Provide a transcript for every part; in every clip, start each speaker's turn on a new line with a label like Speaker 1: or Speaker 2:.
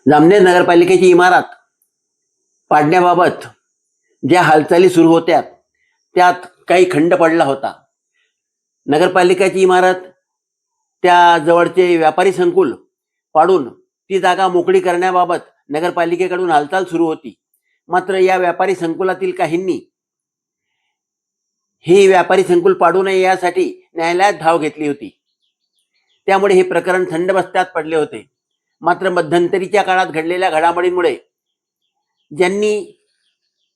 Speaker 1: जामनेर नगरपालिकेची इमारत पाडण्याबाबत ज्या हालचाली सुरू होत्या त्यात काही खंड पडला होता. नगरपालिकेची इमारत त्या जवळचे व्यापारी संकुल पाडून ती जागा मोकळी करण्याबाबत नगरपालिकेकडून हालचाल सुरू होती. मात्र या व्यापारी संकुलातील काहींनी ही व्यापारी संकुल पाडू नये यासाठी न्यायालयात धाव घेतली होती. त्यामुळे हे प्रकरण थंड बस्त्यात पडले होते. मात्र मध्यंतरीच्या काळात घडलेल्या घडामोडींमुळे ज्यांनी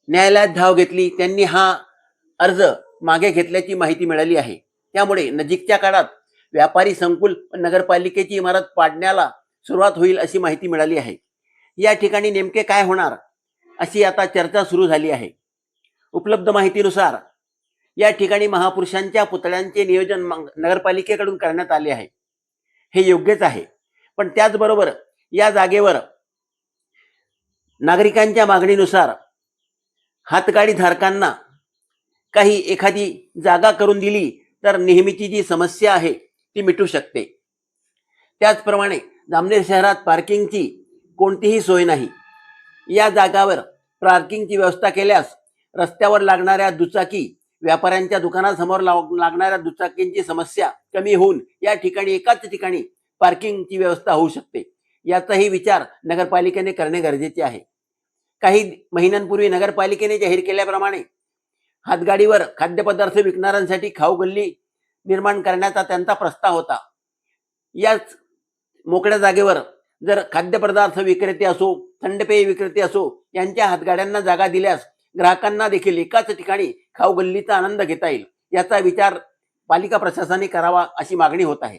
Speaker 1: न्यायालयात धाव घेतली त्यांनी हा अर्ज मागे घेतल्याची माहिती मिळाली आहे. त्यामुळे नजीकच्या काळात व्यापारी संकुल व नगरपालिकेची इमारत पाडण्याला सुरुवात होईल अशी माहिती मिळाली आहे. या ठिकाणी नेमके काय होणार अशी आता चर्चा सुरू झाली आहे. उपलब्ध माहितीनुसार या ठिकाणी महापुरुषांच्या पुतळ्यांचे नियोजन नगरपालिकेकडून करण्यात आले आहे. हे योग्यच आहे, पण त्याचबरोबर या जागेवर नागरिकांच्या मागणीनुसार हातगाडी धारकांना काही एखादी जागा करून दिली तर नेहमीची जी समस्या आहे ती मिटू शकते. त्याचप्रमाणे जामनेर शहरात पार्किंगची कोणतीही सोय नाही. या जागावर पार्किंगची व्यवस्था केल्यास रस्त्यावर लागणाऱ्या दुचाकी, व्यापाऱ्यांच्या दुकानासमोर लागणाऱ्या दुचाकींची समस्या कमी होऊन या ठिकाणी एकाच ठिकाणी पार्किंगची व्यवस्था होऊ शकते. याचाही विचार नगरपालिकेने करणे गरजेचे आहे. काही महिन्यांपूर्वी नगरपालिकेने जाहीर केल्याप्रमाणे हातगाडीवर खाद्यपदार्थ विकणाऱ्यांसाठी खाऊ गल्ली निर्माण करण्याचा त्यांचा प्रस्ताव होता. याच मोकळ्या जागेवर जर खाद्यपदार्थ विक्रेते असो, थंडपेय विक्रेते असो यांच्या हातगाड्यांना जागा दिल्यास ग्राहकांना देखील एकाच ठिकाणी खाऊ गल्लीचा आनंद घेता येईल. याचा विचार पालिका प्रशासनाने करावा अशी मागणी होत आहे.